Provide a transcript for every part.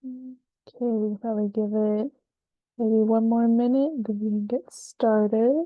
Okay, we can probably give it maybe one more minute, then we can get started.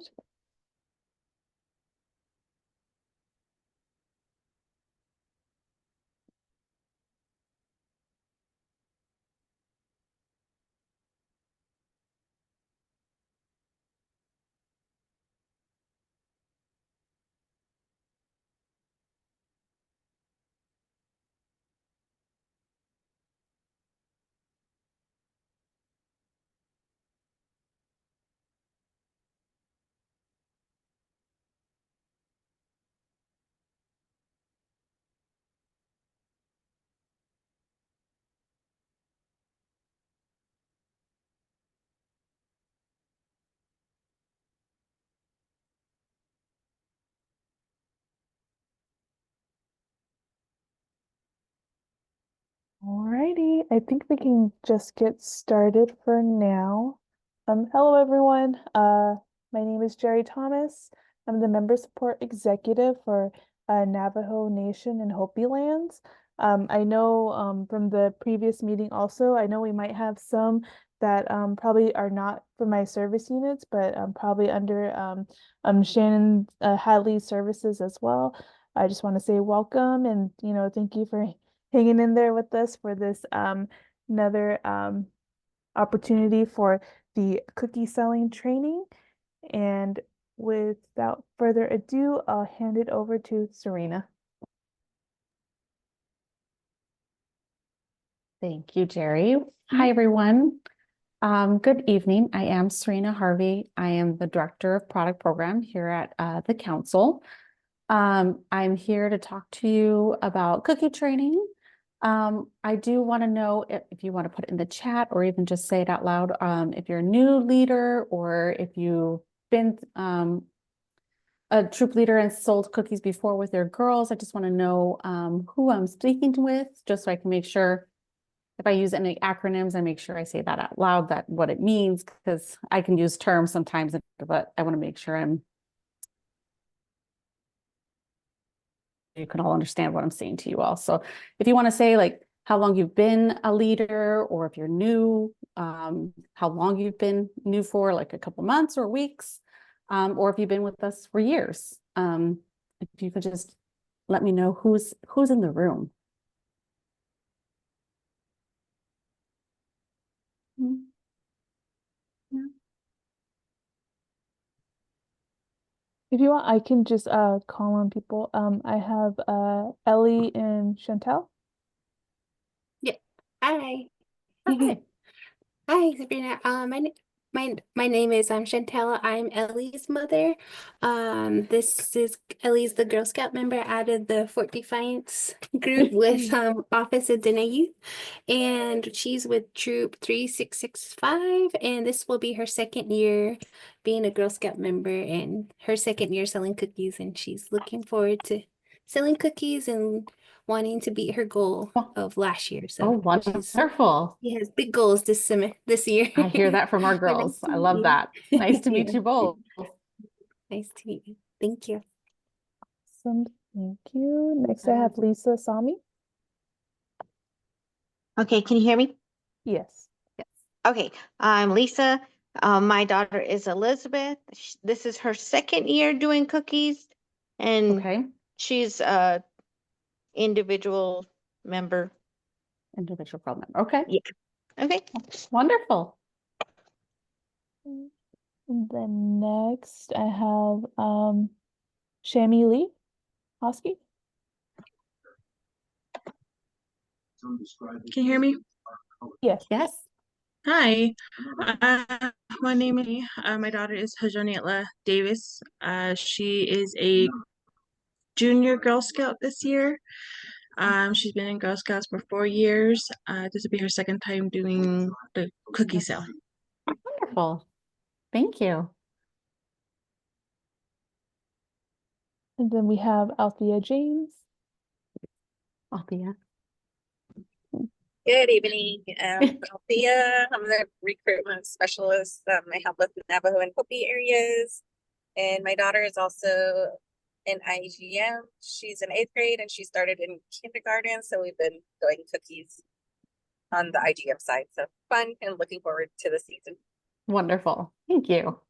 Alrighty, I think we can just get started for now. Hello everyone. My name is Jerri Thomas. I'm the Member Support Executive for Navajo Nation and Hopi Lands. I know from the previous meeting also, I know we might have some that probably are not from my service units, but probably under Shannon Hadley's services as well. I just want to say welcome and thank you for hanging in there with us for this another opportunity for the cookie selling training. And without further ado, I'll hand it over to Serena. Thank you, Jerri. Hi, everyone. Good evening. I am Serena Harvey. I am the Director of Product Program here at the Council. I'm here to talk to you about cookie training. I do want to know if you want to put it in the chat or even just say it out loud. If you're a new leader or if you've been a troop leader and sold cookies before with your girls, I just want to know who I'm speaking with, just so I can make sure if I use any acronyms, I make sure I say that out loud, that what it means, because I can use terms sometimes, but I want to make sure you can all understand what I'm saying to you all. So if you want to say like how long you've been a leader, or if you're new, how long you've been new for, like a couple months or weeks, or if you've been with us for years. If you could just let me know who's in the room. Yeah. If you want, I can just call on people. I have Ellie and Chantel. Yeah. Hi. Hi. Hi, Sabrina. My name is Chantel. I'm Ellie's mother. This is Ellie's the Girl Scout member out of the Fort Defiance group with office in Dena'u. And she's with Troop 3665, and this will be her second year being a Girl Scout member and her second year selling cookies, and she's looking forward to selling cookies and wanting to beat her goal of last year. Oh, So wonderful. she has big goals this year. I hear that from our But nice girls. to I meet love you. that. Nice to meet Yeah. you both. Nice to meet you. Thank you. Awesome. Thank you. Next, I have Lisa Sami. Okay, can you hear me? Yes. Okay, I'm Lisa. My daughter is Elizabeth. This is her second year doing cookies, and Okay. she's a individual member. Individual problem. Okay. Yeah. Okay. Wonderful. And then next, I have Shami Lee Hosky. Can you hear me? Yes. Yes. Hi, my name is my daughter is Hajonietla Davis. She is a junior Girl Scout this year. She's been in Girl Scouts for 4 years. This will be her second time doing the cookie sale. Wonderful. Thank you. And then we have Althea James. Althea. Good evening. Althea. I'm the recruitment specialist. I help with Navajo and Hopi areas. And my daughter is also in IGM. She's in 8th grade and she started in kindergarten. So we've been doing cookies on the IGF side. So fun and looking forward to the season. Wonderful. Thank you.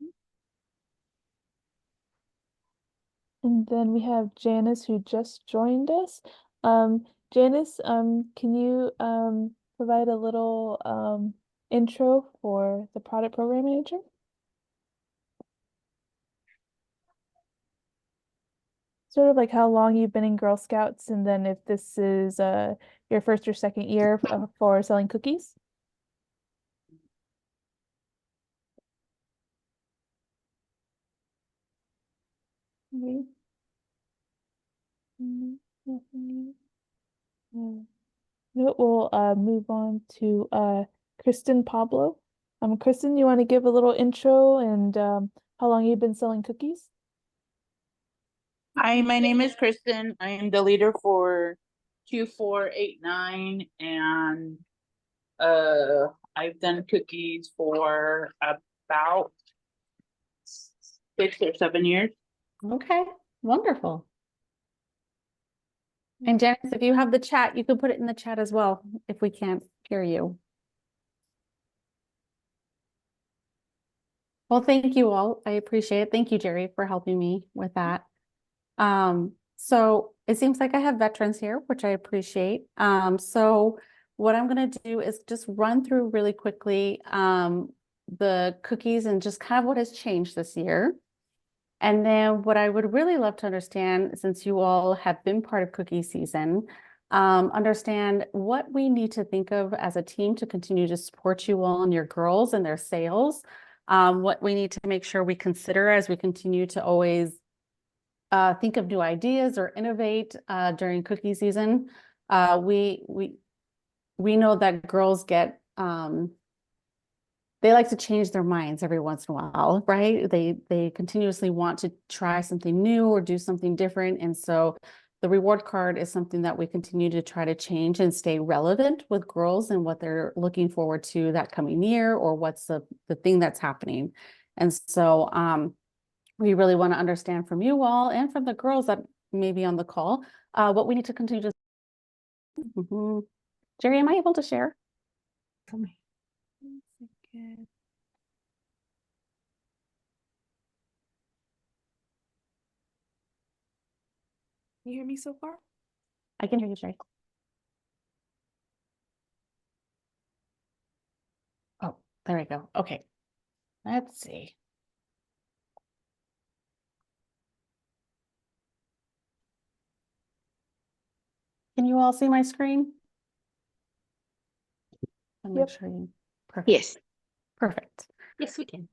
And then we have Janice who just joined us. Janice, can you provide a little intro for the product program manager? Sort of like how long you've been in Girl Scouts, and then if this is your first or second year for selling cookies. Okay. Nothing. No, we'll move on to Kristen Pablo. Kristen, you want to give a little intro and how long you've been selling cookies? Hi, my name is Kristen. I am the leader for Q489, and I've done cookies for about 6 or 7 years. Okay, wonderful. And Janice, if you have the chat, you can put it in the chat as well if we can't hear you. Well, thank you all. I appreciate it. Thank you, Jerri, for helping me with that. So it seems like I have veterans here, which I appreciate. So what I'm going to do is just run through really quickly the cookies and just kind of what has changed this year. And then what I would really love to understand, since you all have been part of cookie season, understand what we need to think of as a team to continue to support you all and your girls and their sales. What we need to make sure we consider as we continue to always think of new ideas or innovate during cookie season. We know that girls get they like to change their minds every once in a while, right? They continuously want to try something new or do something different. And so the reward card is something that we continue to try to change and stay relevant with girls and what they're looking forward to that coming year, or what's the thing that's happening. And so we really want to understand from you all and from the girls that may be on the call, what we need to continue to. Jerri, am I able to share? Tell me. 1 second. Can you hear me so far? I can hear you, Jerri. Oh, there we go. Okay. Let's see. Can you all see my screen? I'll make sure you. Perfect. Yes. Perfect. Yes, we can.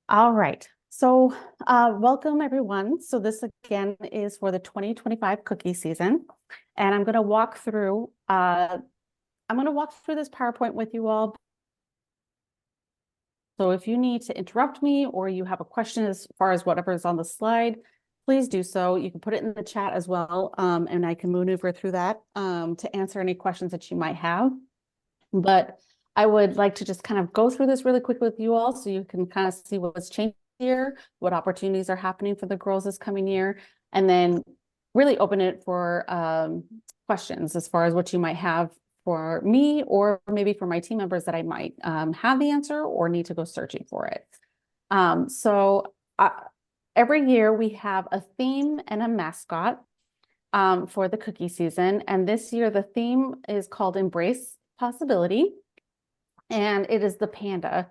All right. So welcome everyone. So this again is for the 2025 cookie season. And I'm going to walk through this PowerPoint with you all. So if you need to interrupt me or you have a question as far as whatever is on the slide, please do so. You can put it in the chat as well, and I can maneuver through that to answer any questions that you might have. But I would like to just kind of go through this really quick with you all so you can kind of see what's changed here, what opportunities are happening for the girls this coming year, and then really open it for questions as far as what you might have for me or maybe for my team members that I might have the answer or need to go searching for it. Every year we have a theme and a mascot for the cookie season. And this year the theme is called Embrace Possibility, and it is the panda.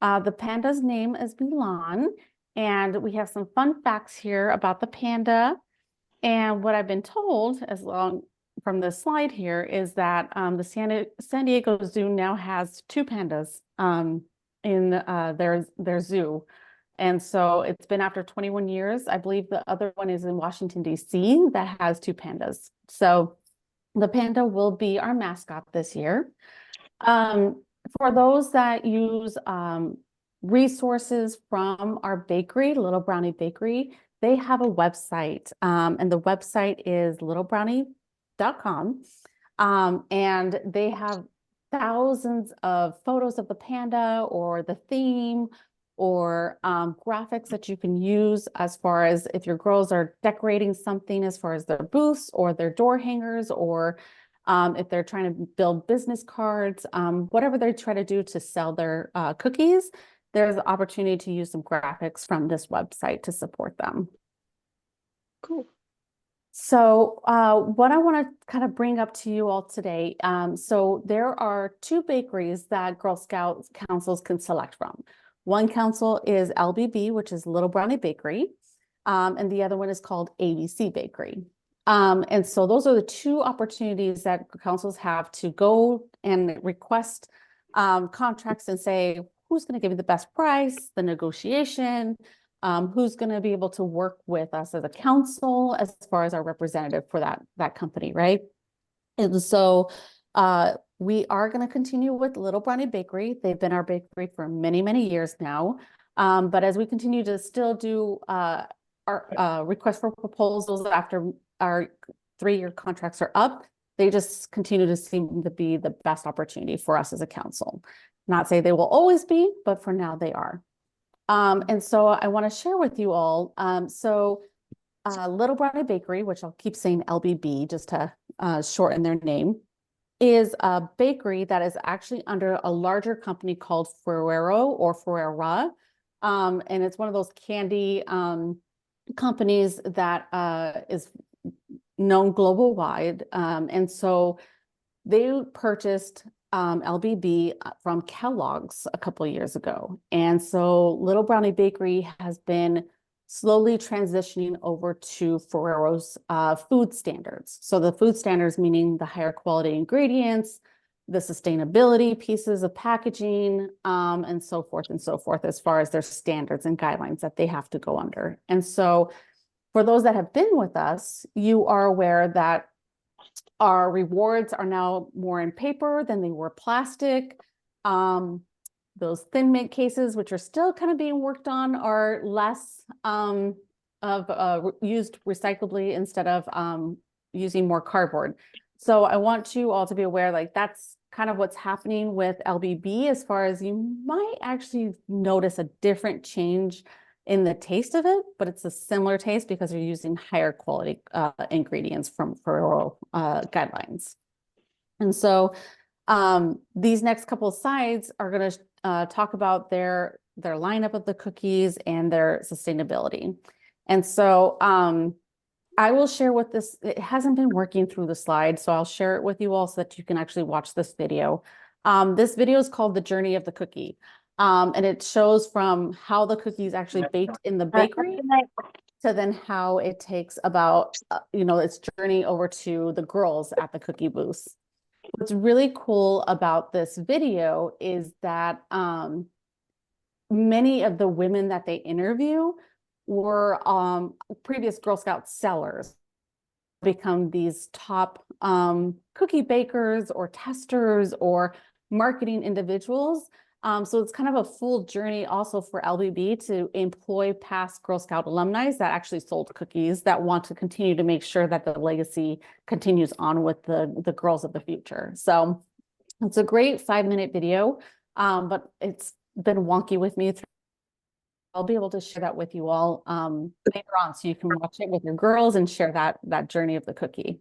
The panda's name is Milan, and we have some fun facts here about the panda. And what I've been told, as long from the slide here, is that the San Diego Zoo now has 2 pandas in their zoo. And so it's been after 21 years. I believe the other one is in Washington, D.C. that has 2 pandas. So the panda will be our mascot this year. For those that use resources from our bakery, Little Brownie Bakery, they have a website, and the website is littlebrownie.com. And they have thousands of photos of the panda or the theme or graphics that you can use as far as if your girls are decorating something as far as their booths or their door hangers or if they're trying to build business cards, whatever they try to do to sell their cookies, there's the opportunity to use some graphics from this website to support them. Cool. So what I want to kind of bring up to you all today, so there are 2 bakeries that Girl Scout councils can select from. One council is LBB, which is Little Brownie Bakery, and the other one is called ABC Bakery. And so those are the 2 opportunities that councils have to go and request contracts and say, who's going to give you the best price, the negotiation, who's going to be able to work with us as a council as far as our representative for that company, right? And so we are going to continue with Little Brownie Bakery. They've been our bakery for many, many years now. But as we continue to still do our request for proposals after our 3-year contracts are up, they just continue to seem to be the best opportunity for us as a council. Not say they will always be, but for now they are. And so I want to share with you all. Little Brownie Bakery, which I'll keep saying LBB just to shorten their name, is a bakery that is actually under a larger company called Ferrero or Ferrera. And it's one of those candy companies that is known global wide. And so they purchased LBB from Kellogg's a couple of years ago. And so Little Brownie Bakery has been slowly transitioning over to Ferrero's food standards. So the food standards meaning the higher quality ingredients, the sustainability pieces of packaging, and so forth as far as their standards and guidelines that they have to go under. And so for those that have been with us, you are aware that our rewards are now more in paper than they were plastic. Those thin mint cases, which are still kind of being worked on, are less used recyclably instead of using more cardboard. So I want you all to be aware, like that's kind of what's happening with LBB, as far as you might actually notice a different change in the taste of it, but it's a similar taste because you're using higher quality ingredients from Ferrero guidelines. And so these next couple of slides are going to talk about their lineup of the cookies and their sustainability. And so I will share with this, it hasn't been working through the slide, so I'll share it with you all so that you can actually watch this video. This video is called The Journey of the Cookie. And it shows from how the cookie is actually baked in the bakery to then how it takes about, its journey over to the girls at the cookie booth. What's really cool about this video is that many of the women that they interview were previous Girl Scout sellers, become these top cookie bakers or testers or marketing individuals. So it's kind of a full journey also for LBB to employ past Girl Scout alumni that actually sold cookies that want to continue to make sure that the legacy continues on with the girls of the future. So it's a great 5-minute video, but it's been wonky with me. I'll be able to share that with you all later on so you can watch it with your girls and share that journey of the cookie.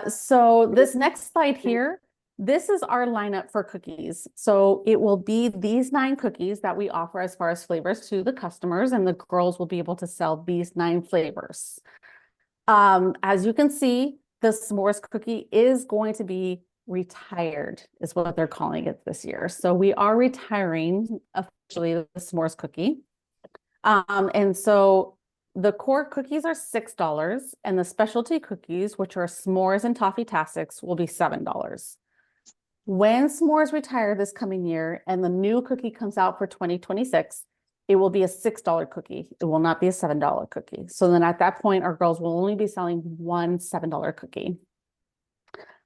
So this next slide here, this is our lineup for cookies. So it will be these 9 cookies that we offer as far as flavors to the customers, and the girls will be able to sell these 9 flavors. As you can see, the s'mores cookie is going to be retired, is what they're calling it this year. So we are retiring officially the s'mores cookie. And so the core cookies are $6, and the specialty cookies, which are s'mores and toffee tastics, will be $7. When s'mores retire this coming year and the new cookie comes out for 2026, it will be a $6 cookie. It will not be a $7 cookie. So then at that point, our girls will only be selling one $7 cookie.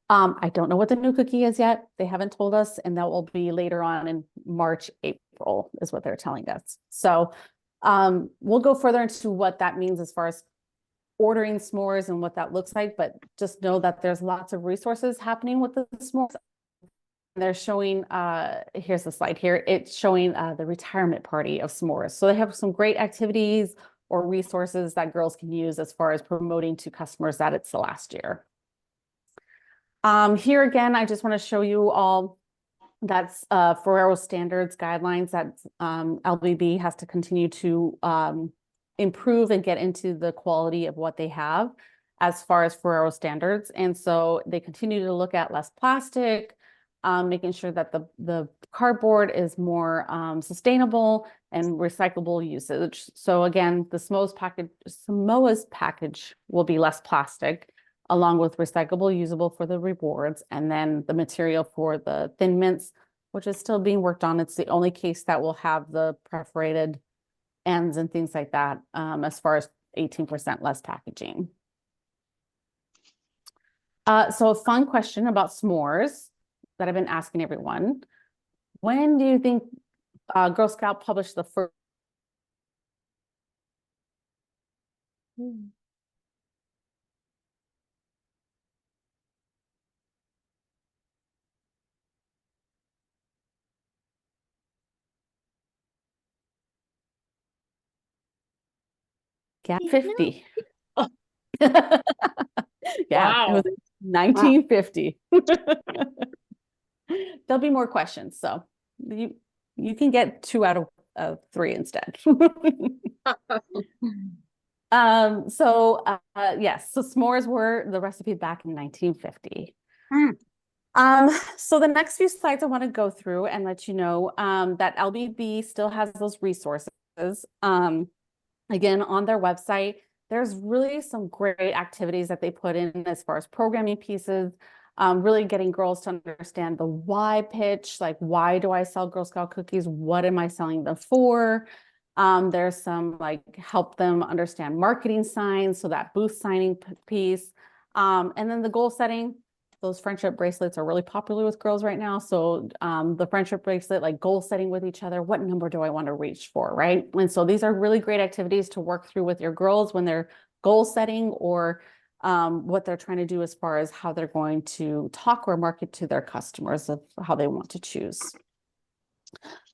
I don't know what the new cookie is yet. They haven't told us, and that will be later on in March, April is what they're telling us. So we'll go further into what that means as far as ordering s'mores and what that looks like, but just know that there's lots of resources happening with the s'mores. They're showing, here's the slide here, it's showing the retirement party of s'mores. So they have some great activities or resources that girls can use as far as promoting to customers that it's the last year. Here again, I just want to show you all that's Ferrero standards guidelines that LBB has to continue to improve and get into the quality of what they have as far as Ferrero standards. And so they continue to look at less plastic, making sure that the cardboard is more sustainable and recyclable usage. So again, the Samoa's package will be less plastic, along with recyclable, usable for the rewards, and then the material for the Thin Mints, which is still being worked on. It's the only case that will have the perforated ends and things like that, as far as 18% less packaging. So a fun question about s'mores that I've been asking everyone. When do you think Girl Scout published the first? Yeah, 50. Oh. Yeah, it was 1950. There'll be more questions, so you can get 2 out of 3 instead. Yes, so s'mores were the recipe back in 1950. So the next few slides I want to go through and let you know that LBB still has those resources. Again, on their website, there's really some great activities that they put in as far as programming pieces, really getting girls to understand the why pitch, like why do I sell Girl Scout cookies? What am I selling them for? There's some like help them understand marketing signs, so that booth signing piece. And then the goal setting, those friendship bracelets are really popular with girls right now. So the friendship bracelet, like goal setting with each other, what number do I want to reach for, right? And so these are really great activities to work through with your girls when they're goal setting, or what they're trying to do as far as how they're going to talk or market to their customers of how they want to choose.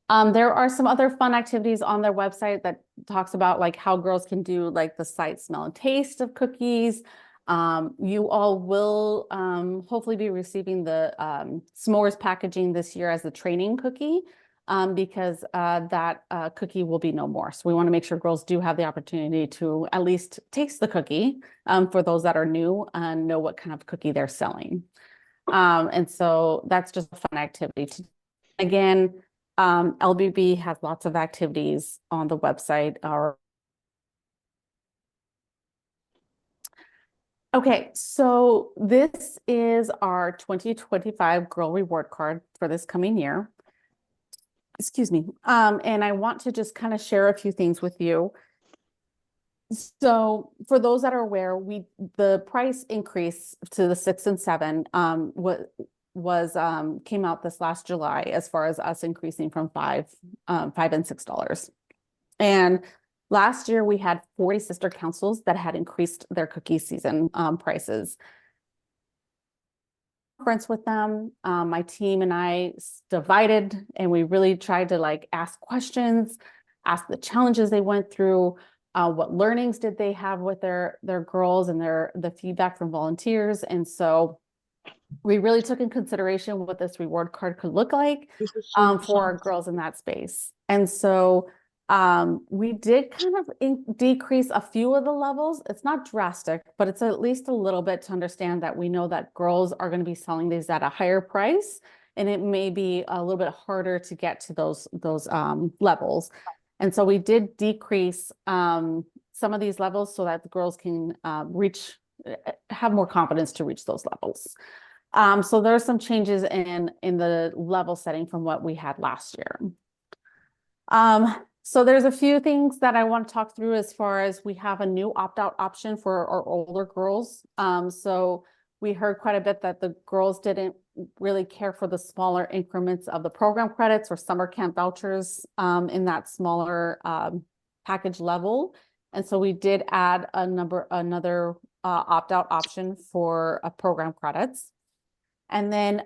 There are some other fun activities on their website that talks about like how girls can do like the sight, smell, and taste of cookies. You all will hopefully be receiving the s'mores packaging this year as the training cookie, because that cookie will be no more. So we want to make sure girls do have the opportunity to at least taste the cookie for those that are new and know what kind of cookie they're selling. And so that's just a fun activity. Again, LBB has lots of activities on the website. Okay, so this is our 2025 Girl Reward Card for this coming year. Excuse me. And I want to just kind of share a few things with you. So for those that are aware, the price increase to the 6 and 7 came out this last July, as far as us increasing from $5 and $6. And last year we had 40 sister councils that had increased their cookie season prices. Conference with them, my team and I divided, and we really tried to like ask questions, ask the challenges they went through, what learnings did they have with their girls, and the feedback from volunteers. And so we really took in consideration what this reward card could look like for our girls in that space. And so we did kind of decrease a few of the levels. It's not drastic, but it's at least a little bit to understand that we know that girls are going to be selling these at a higher price, and it may be a little bit harder to get to those levels. And so we did decrease some of these levels so that the girls can have more confidence to reach those levels. So there are some changes in the level setting from what we had last year. So there's a few things that I want to talk through as far as we have a new opt-out option for our older girls. So we heard quite a bit that the girls didn't really care for the smaller increments of the program credits or summer camp vouchers in that smaller package level. And so we did add another opt-out option for program credits. And then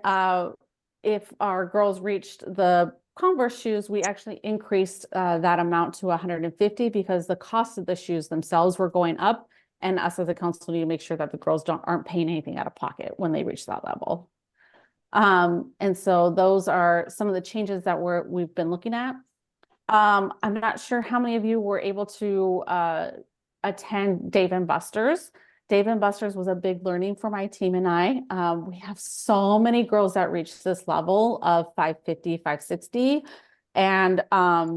if our girls reached the Converse shoes, we actually increased that amount to 150 because the cost of the shoes themselves were going up, and us as a council need to make sure that the girls aren't paying anything out of pocket when they reach that level. And so those are some of the changes that we've been looking at. I'm not sure how many of you were able to attend Dave and Buster's. Dave and Buster's was a big learning for my team and I. We have so many girls that reach this level of 550, 560. And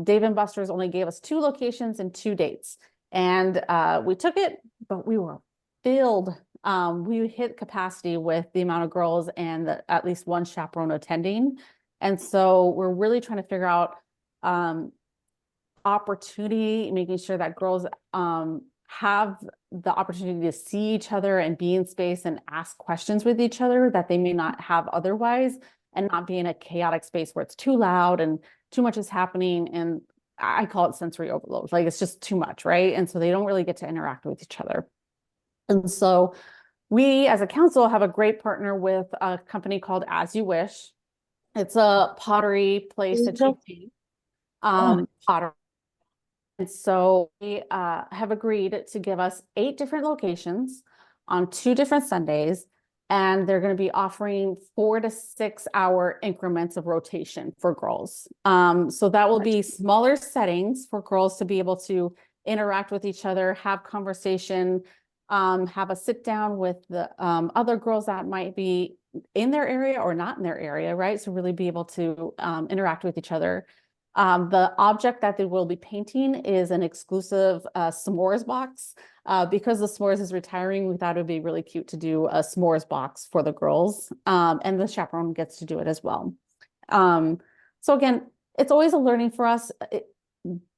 Dave and Buster's only gave us 2 locations and 2 dates. And we took it, but we were filled. We hit capacity with the amount of girls and at least one chaperone attending. And so we're really trying to figure out opportunity, making sure that girls have the opportunity to see each other and be in space and ask questions with each other that they may not have otherwise, and not be in a chaotic space where it's too loud and too much is happening. And I call it sensory overload. Like it's just too much, right? And so they don't really get to interact with each other. And so we as a council have a great partner with a company called As You Wish. It's a pottery place that you pottery. And so we have agreed to give us 8 different locations on 2 different Sundays, and they're going to be offering 4 to 6 hour increments of rotation for girls. So that will be smaller settings for girls to be able to interact with each other, have conversation, have a sit down with the other girls that might be in their area or not in their area, right? So really be able to interact with each other. The object that they will be painting is an exclusive s'mores box. Because the s'mores is retiring, we thought it would be really cute to do a s'mores box for the girls. And the chaperone gets to do it as well. So again, it's always a learning for us.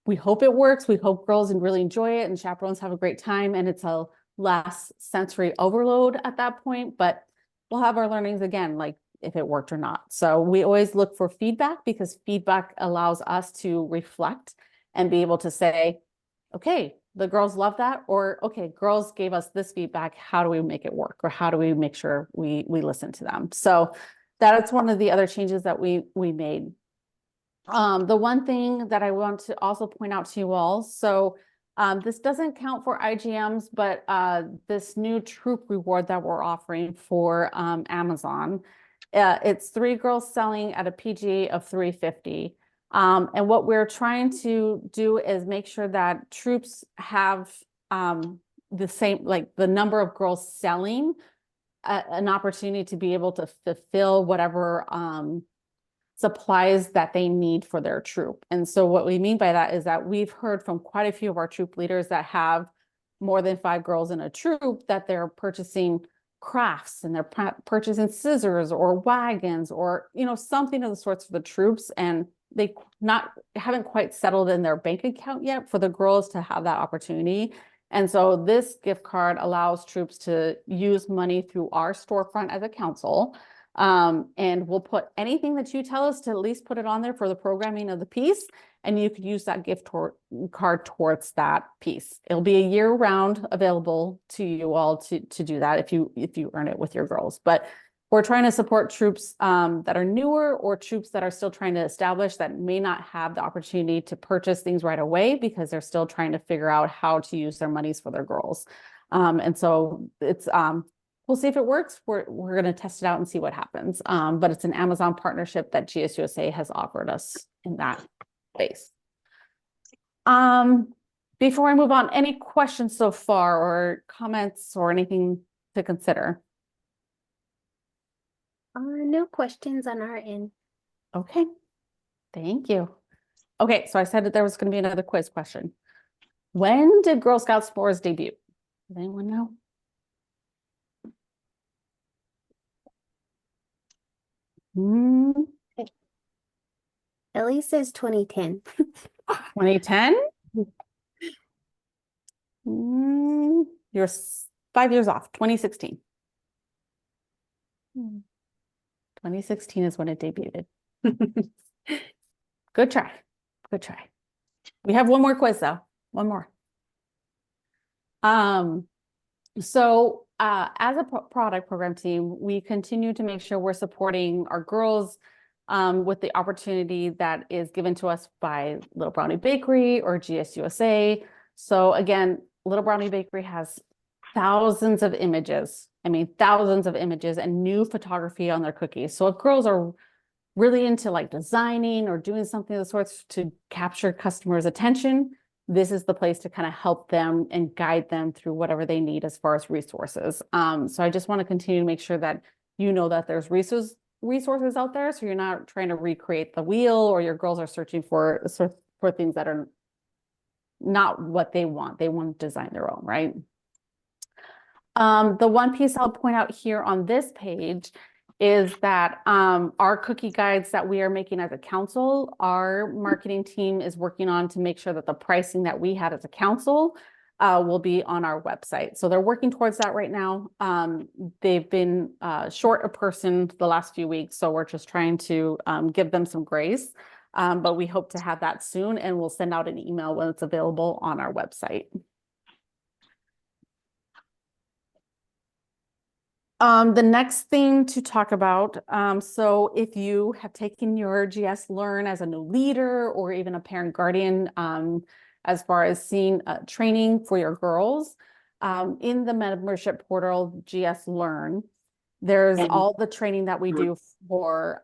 We hope it works. We hope girls really enjoy it and chaperones have a great time, and it's a less sensory overload at that point, but we'll have our learnings again, like if it worked or not. So we always look for feedback, because feedback allows us to reflect and be able to say, okay, the girls love that, or okay, girls gave us this feedback. How do we make it work? Or how do we make sure we listen to them? So that's one of the other changes that we made. The one thing that I want to also point out to you all, so this doesn't count for IGMs, but this new troop reward that we're offering for Amazon, it's 3 girls selling at a PGA of 350. And what we're trying to do is make sure that troops have the same, like the number of girls selling, an opportunity to be able to fulfill whatever supplies that they need for their troop. And so what we mean by that is that we've heard from quite a few of our troop leaders that have more than 5 girls in a troop that they're purchasing crafts, and they're purchasing scissors or wagons or, you know, something of the sorts for the troops, and they haven't quite settled in their bank account yet for the girls to have that opportunity. And so this gift card allows troops to use money through our storefront as a council. And we'll put anything that you tell us to at least put it on there for the programming of the piece, and you could use that gift card towards that piece. It'll be a year round available to you all to do that if you earn it with your girls. But we're trying to support troops that are newer, or troops that are still trying to establish, that may not have the opportunity to purchase things right away because they're still trying to figure out how to use their monies for their girls. And so it's we'll see if it works. We're going to test it out and see what happens. But it's an Amazon partnership that GSUSA has offered us in that space. Before I move on, any questions so far, or comments, or anything to consider? No questions on our end. Okay, thank you. Okay, so I said that there was going to be another quiz question. When did Girl Scout s'mores debut? Does anyone know? Ellie says 2010. 2010? You're 5 years off. 2016. 2016 is when it debuted. Good try. Good try. We have one more quiz though. One more. So as a product program team, we continue to make sure we're supporting our girls with the opportunity that is given to us by Little Brownie Bakery or GSUSA. So again, Little Brownie Bakery has thousands of images. I mean, thousands of images and new photography on their cookies. So if girls are really into like designing or doing something of the sorts to capture customers' attention, this is the place to kind of help them and guide them through whatever they need as far as resources. So I just want to continue to make sure that you know that there's resources out there, so you're not trying to recreate the wheel, or your girls are searching for things that are not what they want. They want to design their own, right? The one piece I'll point out here on this page is that our cookie guides that we are making as a council, our marketing team is working on to make sure that the pricing that we had as a council will be on our website. So they're working towards that right now. They've been short a person the last few weeks, so we're just trying to give them some grace. But we hope to have that soon, and we'll send out an email when it's available on our website. The next thing to talk about, so if you have taken your GS Learn as a new leader or even a parent guardian, as far as seeing training for your girls, in the membership portal GS Learn, there's all the training that we do for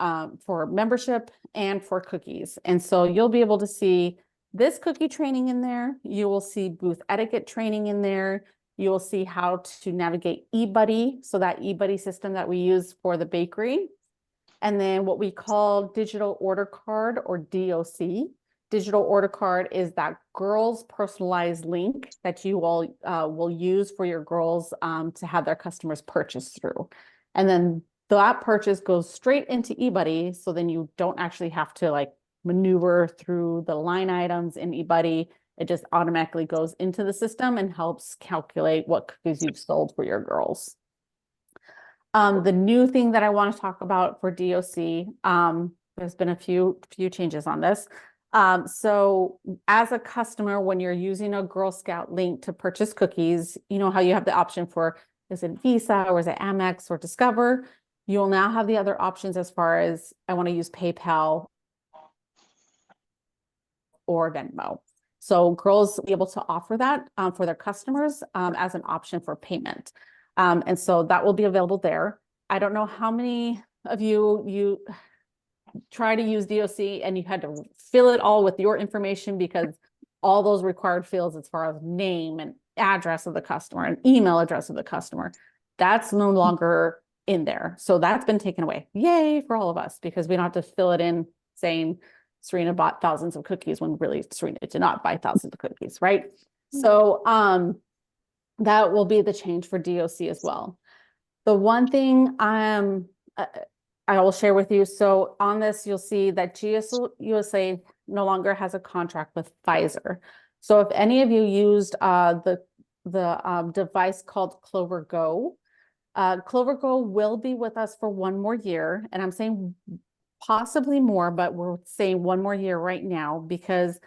membership and for cookies. And so you'll be able to see this cookie training in there. You will see booth etiquette training in there. You will see how to navigate eBuddy, so that eBuddy system that we use for the bakery. And then what we call digital order card, or DOC. Digital order card is that girls' personalized link that you all will use for your girls to have their customers purchase through. And then that purchase goes straight into eBuddy, so then you don't actually have to like maneuver through the line items in eBuddy. It just automatically goes into the system and helps calculate what cookies you've sold for your girls. The new thing that I want to talk about for DOC, there's been a few changes on this. So as a customer, when you're using a Girl Scout link to purchase cookies, you know how you have the option for, is it Visa or is it Amex or Discover? You'll now have the other options as far as, I want to use PayPal or Venmo. So girls will be able to offer that for their customers as an option for payment. And so that will be available there. I don't know how many of you try to use DOC and you had to fill it all with your information, because all those required fields as far as name and address of the customer and email address of the customer, that's no longer in there. So that's been taken away. Yay for all of us, because we don't have to fill it in saying Serena bought thousands of cookies when really Serena did not buy thousands of cookies, right? So that will be the change for DOC as well. The one thing I will share with you, so on this you'll see that GS USA no longer has a contract with Pfizer. So if any of you used the device called Clover Go, Clover Go will be with us for 1 more year, and I'm saying possibly more, but we're saying 1 more year right now because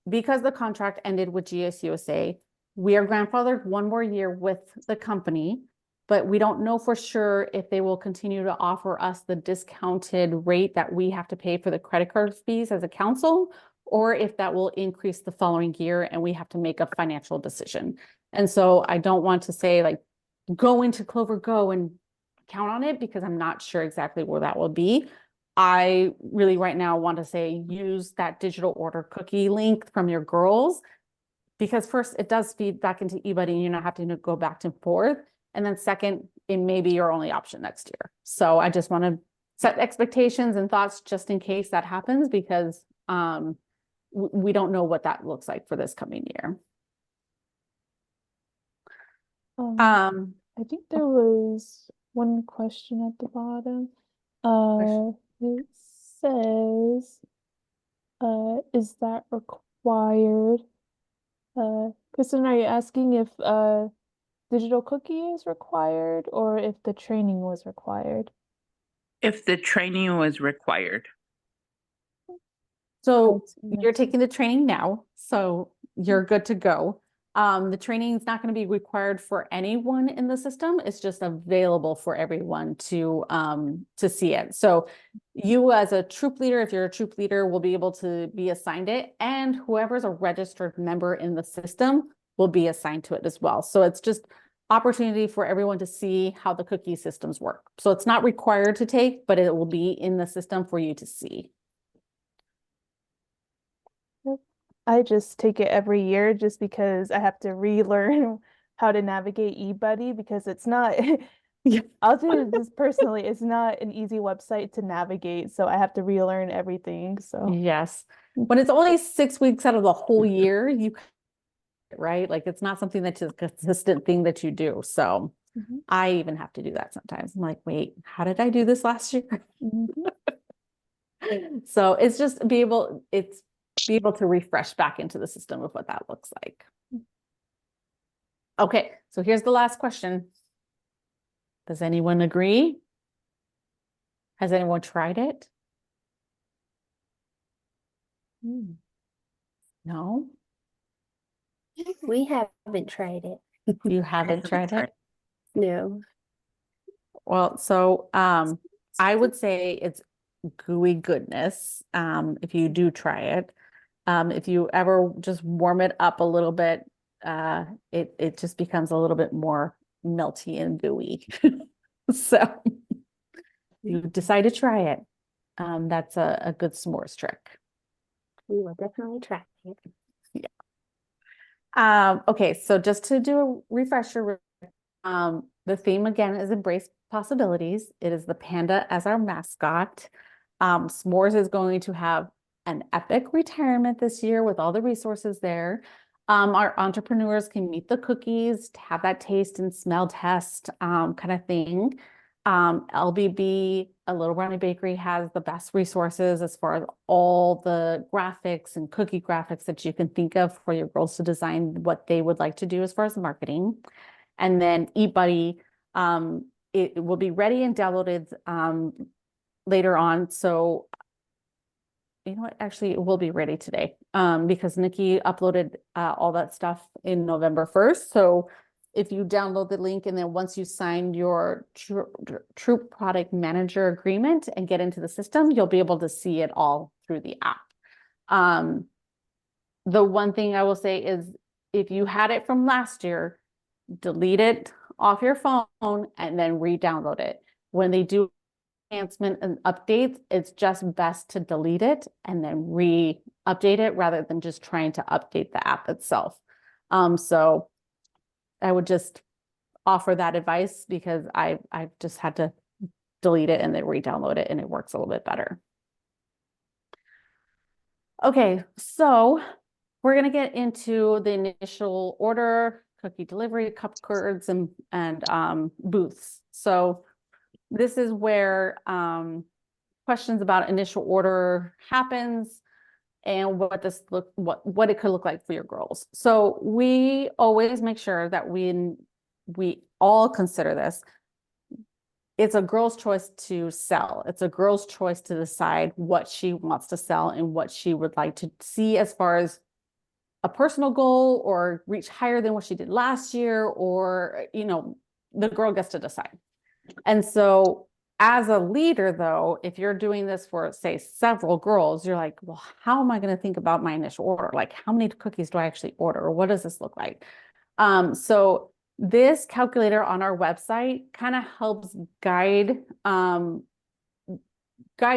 the contract ended with GS USA. We are grandfathered 1 more year with the company, but we don't know for sure if they will continue to offer us the discounted rate that we have to pay for the credit card fees as a council, or if that will increase the following year and we have to make a financial decision. And so I don't want to say like, go into Clover Go and count on it, because I'm not sure exactly where that will be. I really right now want to say use that digital order cookie link from your girls, because first it does feed back into eBuddy and you're not having to go back and forth. And then second, it may be your only option next year. So I just want to set expectations and thoughts just in case that happens, because we don't know what that looks like for this coming year. I think there was one question at the bottom. It says, is that required? Kristen, are you asking if digital cookie is required or if the training was required? If the training was required. So you're taking the training now, so you're good to go. The training is not going to be required for anyone in the system. It's just available for everyone to see it. So you as a troop leader, if you're a troop leader, will be able to be assigned it, and whoever's a registered member in the system will be assigned to it as well. So it's just opportunity for everyone to see how the cookie systems work. So it's not required to take, but it will be in the system for you to see. I just take it every year just because I have to relearn how to navigate eBuddy because it's not, I'll do this personally, it's not an easy website to navigate. So I have to relearn everything. So Yes. When it's only 6 weeks out of the whole year, right? Like it's not something that's a consistent thing that you do. So Mhm. I even have to do that sometimes. I'm like, wait, how did I do this last year? Mhm. So it's just be able to refresh back into the system of what that looks like. Okay, so here's the last question. Does anyone agree? Has anyone tried it? No, We haven't tried it. you haven't tried it? No. Well, so I would say it's gooey goodness if you do try it. If you ever just warm it up a little bit, it just becomes a little bit more melty and gooey. So you decide to try it. That's a good s'mores trick. We will definitely try it. Okay, so just to do a refresher, the theme again is embrace possibilities. It is the panda as our mascot. S'mores is going to have an epic retirement this year with all the resources there. Our entrepreneurs can meet the cookies, to have that taste and smell test kind of thing. LBB, a Little Brownie Bakery, has the best resources as far as all the graphics and cookie graphics that you can think of for your girls to design what they would like to do as far as marketing. And then eBuddy, it will be ready and downloaded later on. So you know what, actually it will be ready today because Nikki uploaded all that stuff in November 1st. So if you download the link and then once you sign your Troop Product Manager agreement and get into the system, you'll be able to see it all through the app. The one thing I will say is if you had it from last year, delete it off your phone and then re-download it. When they do enhancement and updates, it's just best to delete it and then re-update it rather than just trying to update the app itself. So I would just offer that advice because I've just had to delete it and then re-download it and it works a little bit better. Okay, so we're going to get into the initial order, cookie delivery, cup cards, and booths. So this is where questions about initial order happens and what it could look like for your girls. So we always make sure that we all consider this. It's a girl's choice to sell. It's a girl's choice to decide what she wants to sell and what she would like to see as far as a personal goal or reach higher than what she did last year, or, you know, the girl gets to decide. And so as a leader, though, if you're doing this for, say, several girls, you're like, well, how am I going to think about my initial order? Like, how many cookies do I actually order? Or what does this look like? So this calculator on our website kind of helps guide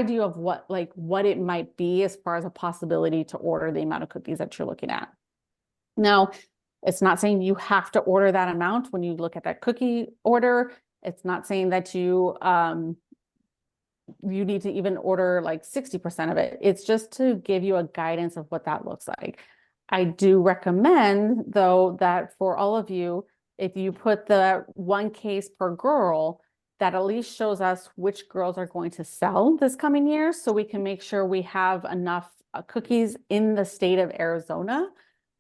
you of what it might be as far as a possibility to order the amount of cookies that you're looking at. Now, it's not saying you have to order that amount when you look at that cookie order. It's not saying that you need to even order like 60% of it. It's just to give you a guidance of what that looks like. I do recommend, though, that for all of you, if you put the one case per girl, that at least shows us which girls are going to sell this coming year, so we can make sure we have enough cookies in the state of Arizona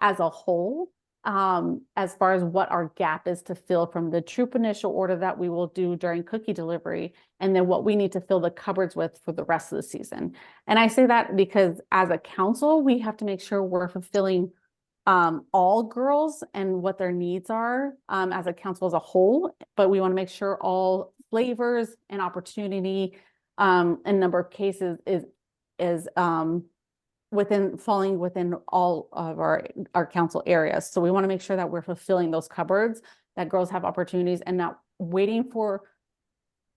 as a whole, as far as what our gap is to fill from the troop initial order that we will do during cookie delivery, and then what we need to fill the cupboards with for the rest of the season. And I say that because as a council, we have to make sure we're fulfilling all girls and what their needs are as a council as a whole, but we want to make sure all flavors and opportunity and number of cases is falling within all of our council areas. So we want to make sure that we're fulfilling those cupboards that girls have opportunities and not waiting for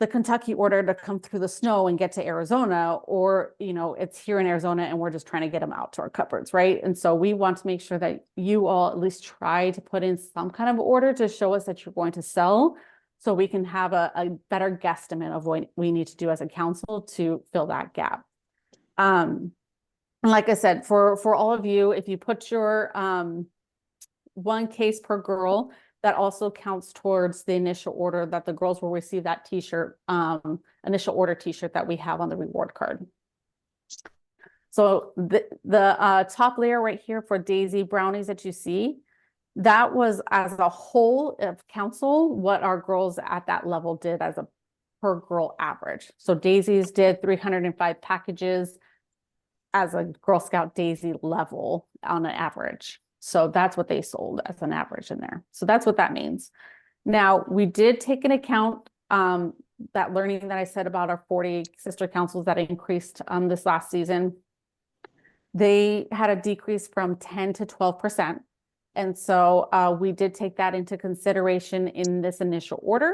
the Kentucky order to come through the snow and get to Arizona, or, you know, it's here in Arizona and we're just trying to get them out to our cupboards, right? And so we want to make sure that you all at least try to put in some kind of order to show us that you're going to sell, so we can have a better guesstimate of what we need to do as a council to fill that gap. And like I said, for all of you, if you put your one case per girl, that also counts towards the initial order that the girls will receive, that t-shirt, initial order t-shirt that we have on the reward card. So the top layer right here for Daisy brownies that you see, that was as a whole of council, what our girls at that level did as a per girl average. So Daisy's did 305 packages as a Girl Scout Daisy level on an average. So that's what they sold as an average in there. So that's what that means. Now, we did take into account that learning that I said about our 40 sister councils that increased this last season. They had a decrease from 10 to 12%. And so we did take that into consideration in this initial order.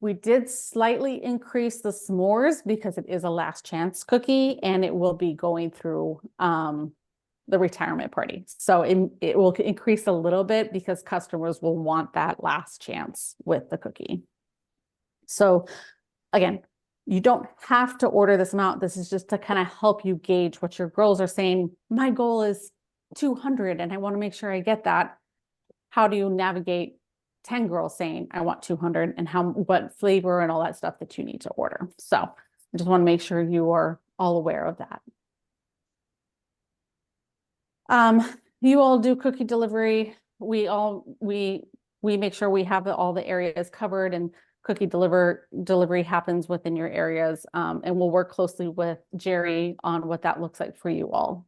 We did slightly increase the s'mores because it is a last chance cookie and it will be going through the retirement party. So it will increase a little bit because customers will want that last chance with the cookie. So again, you don't have to order this amount. This is just to kind of help you gauge what your girls are saying. My goal is 200 and I want to make sure I get that. How do you navigate 10 girls saying I want 200 and what flavor and all that stuff that you need to order? So I just want to make sure you are all aware of that. You all do cookie delivery. We make sure we have all the areas covered, and cookie delivery happens within your areas. And we'll work closely with Jerri on what that looks like for you all.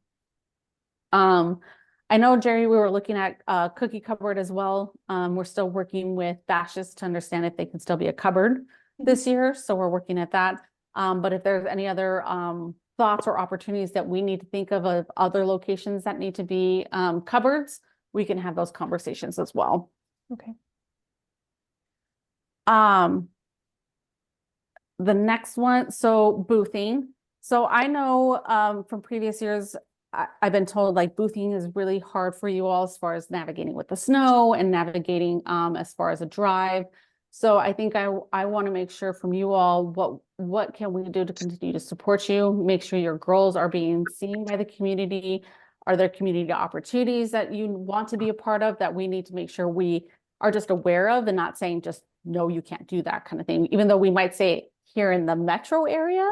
I know, Jerri, we were looking at cookie cupboard as well. We're still working with Bashes to understand if they can still be a cupboard this year. So we're working at that. But if there's any other thoughts or opportunities that we need to think of other locations that need to be cupboards, we can have those conversations as well. Okay. The next one, so boothing. So I know from previous years, I've been told like boothing is really hard for you all as far as navigating with the snow and navigating as far as a drive. So I think I want to make sure from you all, what can we do to continue to support you, make sure your girls are being seen by the community. Are there community opportunities that you want to be a part of that we need to make sure we are just aware of, and not saying just, no, you can't do that kind of thing. Even though we might say here in the metro area,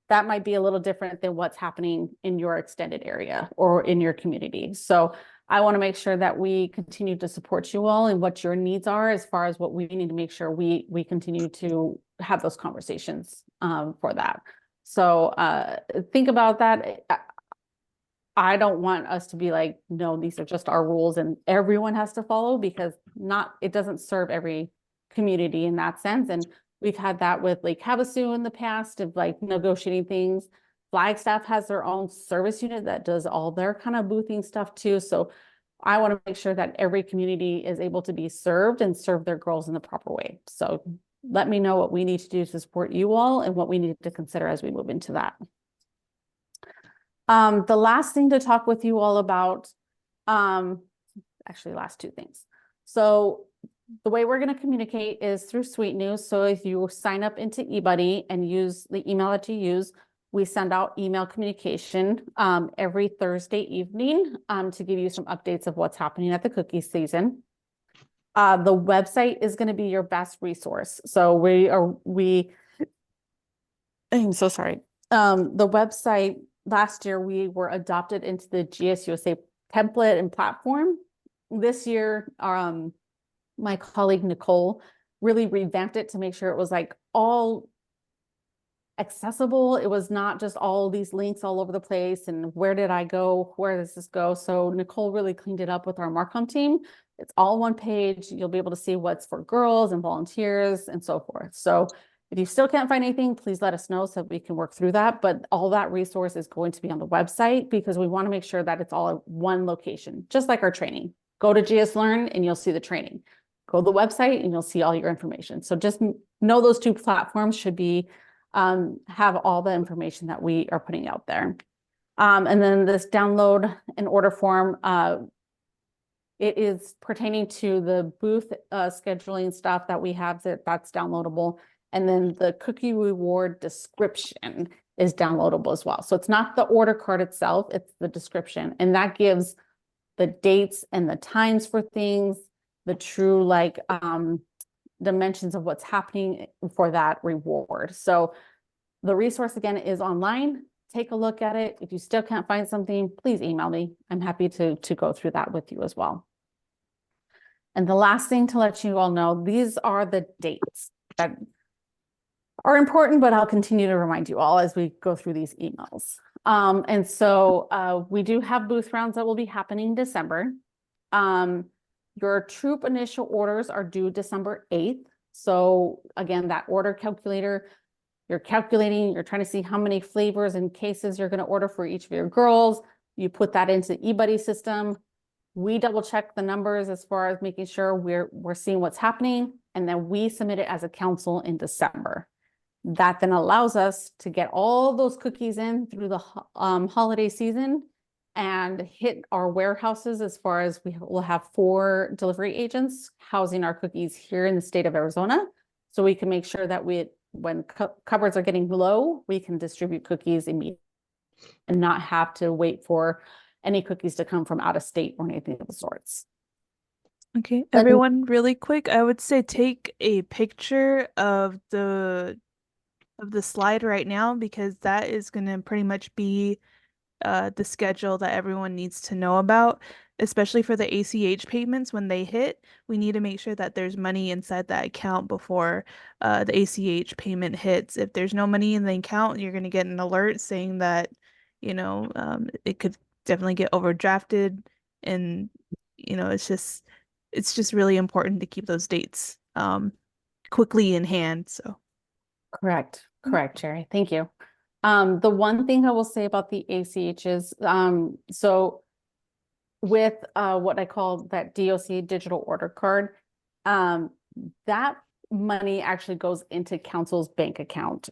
that might be a little different than what's happening in your extended area or in your community. So I want to make sure that we continue to support you all and what your needs are as far as what we need to make sure we continue to have those conversations for that. So think about that. I don't want us to be like, no, these are just our rules and everyone has to follow, because it doesn't serve every community in that sense. And we've had that with Lake Havasu in the past of like negotiating things. Flagstaff has their own service unit that does all their kind of boothing stuff too. So I want to make sure that every community is able to be served and serve their girls in the proper way. So let me know what we need to do to support you all and what we need to consider as we move into that. The last thing to talk with you all about, actually last two things. So the way we're going to communicate is through Sweet News. So if you sign up into eBuddy and use the email that you use, we send out email communication every Thursday evening to give you some updates of what's happening at the cookie season. The website is going to be your best resource. So I'm so sorry. The website, last year we were adopted into the GSUSA template and platform. This year, my colleague Nicole really revamped it to make sure it was like all accessible. It was not just all these links all over the place and where did I go, where does this go? So Nicole really cleaned it up with our Marcom team. It's all one page. You'll be able to see what's for girls and volunteers and so forth. So if you still can't find anything, please let us know so we can work through that. But all that resource is going to be on the website because we want to make sure that it's all at one location, just like our training. Go to GS Learn and you'll see the training. go to the website and you'll see all your information. So just know those two platforms should be, have all the information that we are putting out there. And then this download and order form, it is pertaining to the booth scheduling stuff that we have that's downloadable. And then the cookie reward description is downloadable as well. So it's not the order card itself, it's the description. And that gives the dates and the times for things, the true like dimensions of what's happening for that reward. So the resource again is online. Take a look at it. If you still can't find something, please email me. I'm happy to go through that with you as well. And the last thing to let you all know, these are the dates that are important, but I'll continue to remind you all as we go through these emails. And so we do have booth rounds that will be happening in December. Your troop initial orders are due December 8th. So again, that order calculator, you're calculating, you're trying to see how many flavors and cases you're going to order for each of your girls. You put that into the eBuddy system. We double check the numbers as far as making sure we're seeing what's happening. And then we submit it as a council in December. That then allows us to get all those cookies in through the holiday season and hit our warehouses as far as we will have 4 delivery agents housing our cookies here in the state of Arizona. So we can make sure that when cupboards are getting low, we can distribute cookies immediately and not have to wait for any cookies to come from out of state or anything of the sorts. Okay, everyone, really quick, I would say take a picture of the slide right now, because that is going to pretty much be the schedule that everyone needs to know about, especially for the ACH payments. When they hit, we need to make sure that there's money inside that account before the ACH payment hits. If there's no money in the account, you're going to get an alert saying that, it could definitely get overdrafted. And, it's just really important to keep those dates quickly in hand. So. Correct, Jerri. Thank you. The one thing I will say about the ACH is, so with what I call that DOC digital order card, that money actually goes into council's bank account.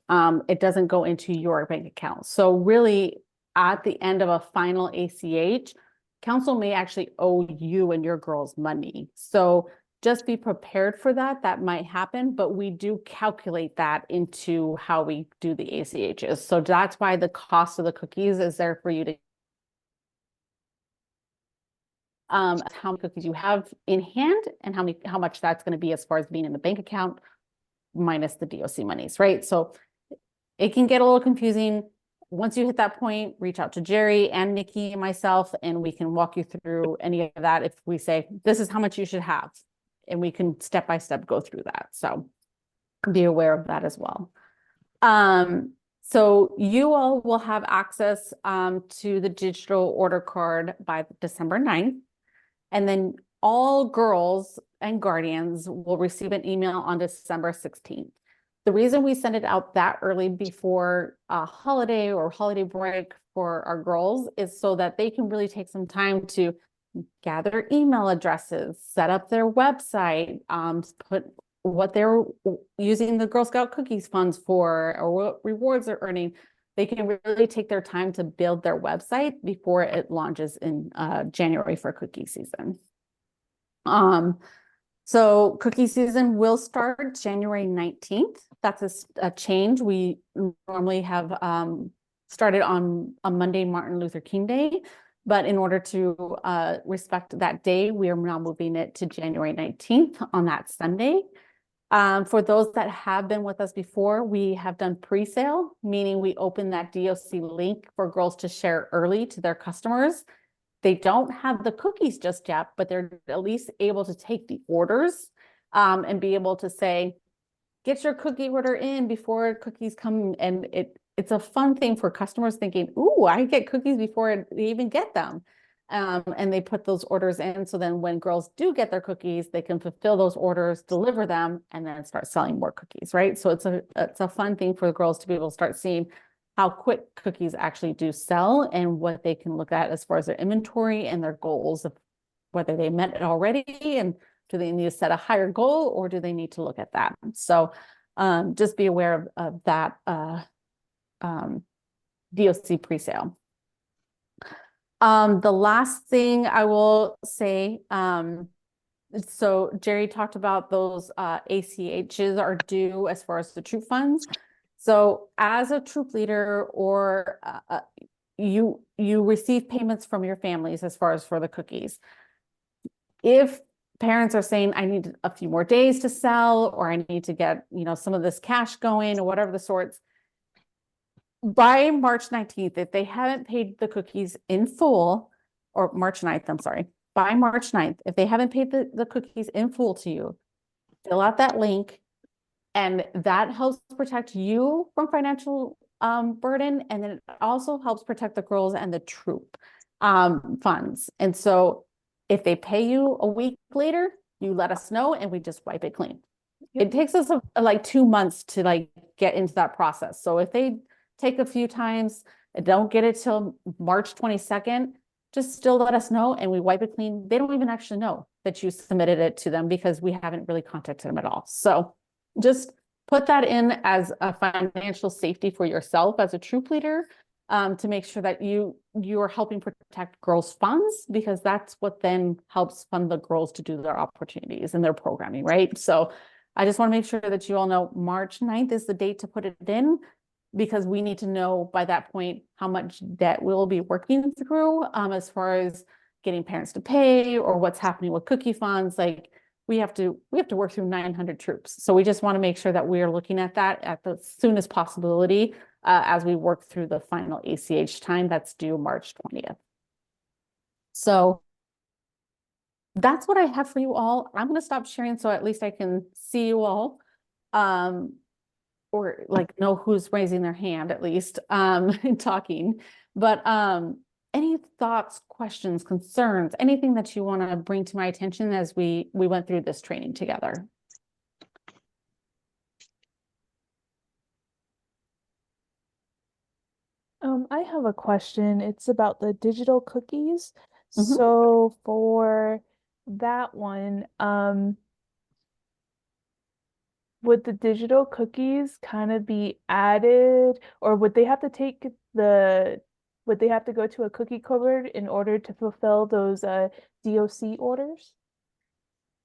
It doesn't go into your bank account. So really, at the end of a final ACH, council may actually owe you and your girls money. So just be prepared for that. That might happen, but we do calculate that into how we do the ACHs. So that's why the cost of the cookies is there for you to how many cookies you have in hand and how much that's going to be as far as being in the bank account minus the DOC monies, right? So it can get a little confusing. Once you hit that point, reach out to Jerri and Nikki and myself, and we can walk you through any of that. If we say, this is how much you should have, and we can step by step go through that. So be aware of that as well. So you all will have access to the digital order card by December 9th. And then all girls and guardians will receive an email on December 16th. The reason we send it out that early before a holiday or holiday break for our girls is so that they can really take some time to gather email addresses, set up their website, put what they're using the Girl Scout cookies funds for, or what rewards they're earning. They can really take their time to build their website before it launches in January for cookie season. So cookie season will start January 19th. That's a change. We normally have started on a Monday, Martin Luther King Day, but in order to respect that day, we are now moving it to January 19th on that Sunday. For those that have been with us before, we have done pre-sale, meaning we open that DOC link for girls to share early to their customers. They don't have the cookies just yet, but they're at least able to take the orders and be able to say, get your cookie order in before cookies come. And it's a fun thing for customers thinking, ooh, I get cookies before they even get them. And they put those orders in. So then when girls do get their cookies, they can fulfill those orders, deliver them, and then start selling more cookies, right? So it's a fun thing for the girls to be able to start seeing how quick cookies actually do sell and what they can look at as far as their inventory and their goals of whether they met it already and Do they need to set a higher goal, or do they need to look at that? So just be aware of that DOC presale. The last thing I will say, so Jerri talked about those ACHs are due as far as the troop funds. So as a troop leader, or you receive payments from your families as far as for the cookies. If parents are saying, I need a few more days to sell, or I need to get, some of this cash going, or whatever the sorts, by March 19th, if they haven't paid the cookies in full, or March 9th, I'm sorry, by March 9th, if they haven't paid the cookies in full to you, fill out that link, and that helps protect you from financial burden, and then it also helps protect the girls and the troop funds. And so if they pay you a week later, you let us know and we just wipe it clean. Yep. It takes us like 2 months to like get into that process. So if they take a few times and don't get it till March 22nd, just still let us know and we wipe it clean. They don't even actually know that you submitted it to them because we haven't really contacted them at all. So just put that in as a financial safety for yourself as a troop leader, to make sure that you are helping protect girls' funds, because that's what then helps fund the girls to do their opportunities and their programming, right? So I just want to make sure that you all know March 9th is the date to put it in, because we need to know by that point how much debt we'll be working through, as far as getting parents to pay or what's happening with cookie funds. Like we have to work through 900 troops. So we just want to make sure that we are looking at that at the soonest possibility, as we work through the final ACH time that's due March 20th. So that's what I have for you all. I'm going to stop sharing so at least I can see you all, or like know who's raising their hand at least, talking. But any thoughts, questions, concerns, anything that you want to bring to my attention as we went through this training together? I have a question. It's about the digital cookies. Mhm. So for that one, would the digital cookies kind of be added, or would they have to would they have to go to a cookie cupboard in order to fulfill those DOC orders?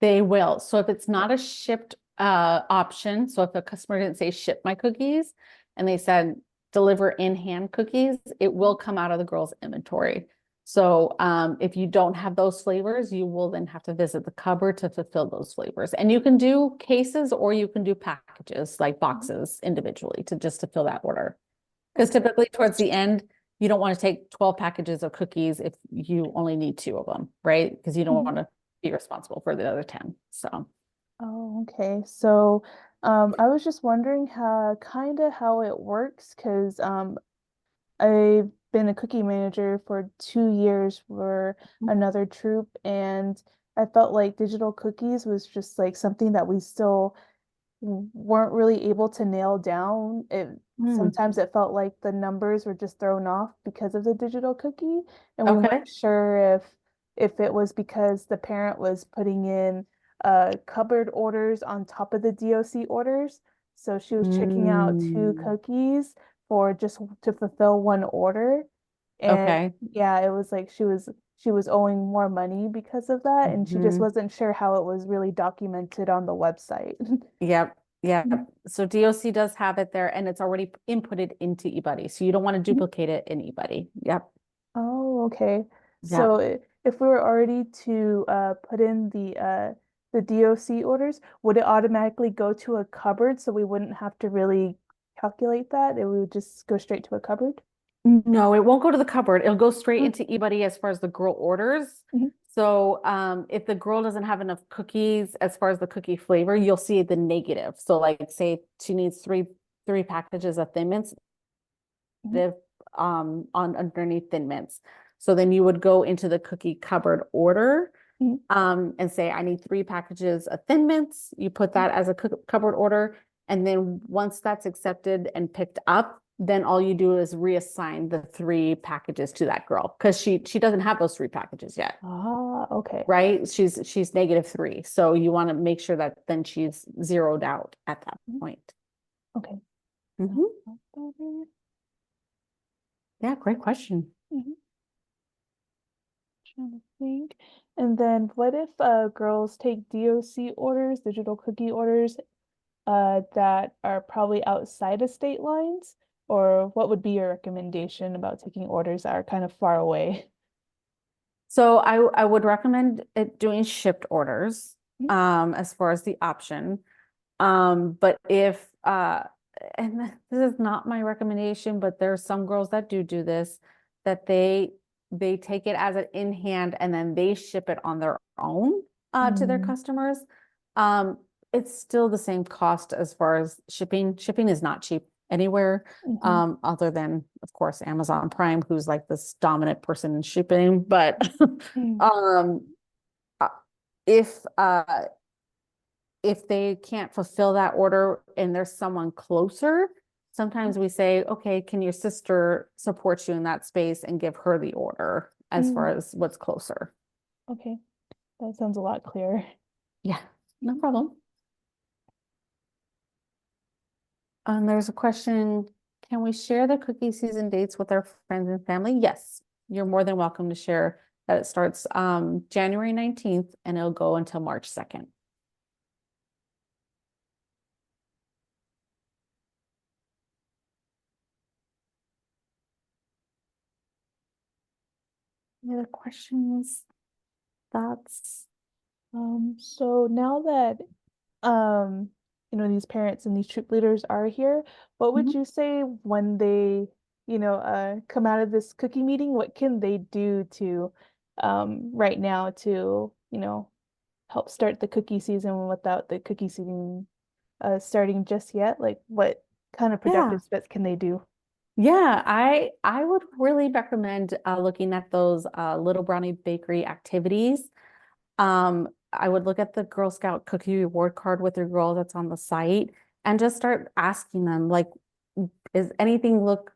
They will. So if it's not a shipped option, so if a customer didn't say ship my cookies and they said deliver in hand cookies, it will come out of the girls' inventory. So if you don't have those flavors, you will then have to visit the cupboard to fulfill those flavors. And you can do cases or you can do packages, like boxes individually to fill that order. Because typically towards the end, you don't want to take 12 packages of cookies if you only need 2 of them, right? Because you don't Mhm. want to be responsible for the other 10. So Oh, okay. So I was just wondering how it works, because I've been a cookie manager for 2 years for another troop, and I felt like digital cookies was just like something that we still weren't really able to nail down. Sometimes it felt like the numbers were just thrown off because of the digital cookie, and we okay. weren't sure if it was because the parent was putting in cupboard orders on top of the DOC orders. So she was checking out 2 cookies for just to fulfill one order. And Okay. yeah, it was like she was owing more money because of that, and she just wasn't sure how it was really documented on the website. Yep. Yep. So DOC does have it there and it's already inputted into eBuddy. So you don't want to duplicate it in eBuddy. Yep. Oh, okay. Yep. So if we were already to put in the DOC orders, would it automatically go to a cupboard so we wouldn't have to really calculate that? It would just go straight to a cupboard? No, it won't go to the cupboard. It'll go straight Mm. into eBuddy as far as the girl orders. Mhm. So if the girl doesn't have enough cookies as far as the cookie flavor, you'll see the negative. So like say she needs three packages of Thin Mints, Mhm. on underneath Thin Mints. So then you would go into the cookie cupboard order, Mhm. and say, I need 3 packages of Thin Mints. You put that as a cupboard order. And then once that's accepted and picked up, then all you do is reassign the 3 packages to that girl because she doesn't have those 3 packages yet, Ah, okay. right? She's -3. So you want to make sure that then she's zeroed out at that point. Okay. Mhm. Yeah, great question. Mhm. Trying to think. And then what if girls take DOC orders, digital cookie orders, that are probably outside of state lines? Or what would be your recommendation about taking orders that are kind of far away? So I would recommend it doing shipped orders as far as the option. But if and this is not my recommendation, but there's some girls that do this, that they take it as an in hand and then they ship it on their own to their customers. It's still the same cost as far as shipping. Shipping is not cheap anywhere, other than, of course, Amazon Prime, who's like this dominant person in shipping. But um, uh, if if they can't fulfill that order and there's someone closer, sometimes we say, okay, can your sister support you in that space and give her the order as far as what's closer? Okay, that sounds a lot clearer. Yeah, no problem. There's a question, can we share the cookie season dates with our friends and family? Yes, you're more than welcome to share that. It starts January 19th and it'll go until March 2nd. Any other questions, thoughts? So now that these parents and these troop leaders are here, what would you say when they, come out of this cookie meeting, what can they do to right now to, help start the cookie season without the cookie season starting just yet? Like what kind of Yeah. productive steps can they do? Yeah, I would really recommend looking at those Little Brownie Bakery activities. I would look at the Girl Scout cookie reward card with your girl that's on the site and just start asking them, like, is anything look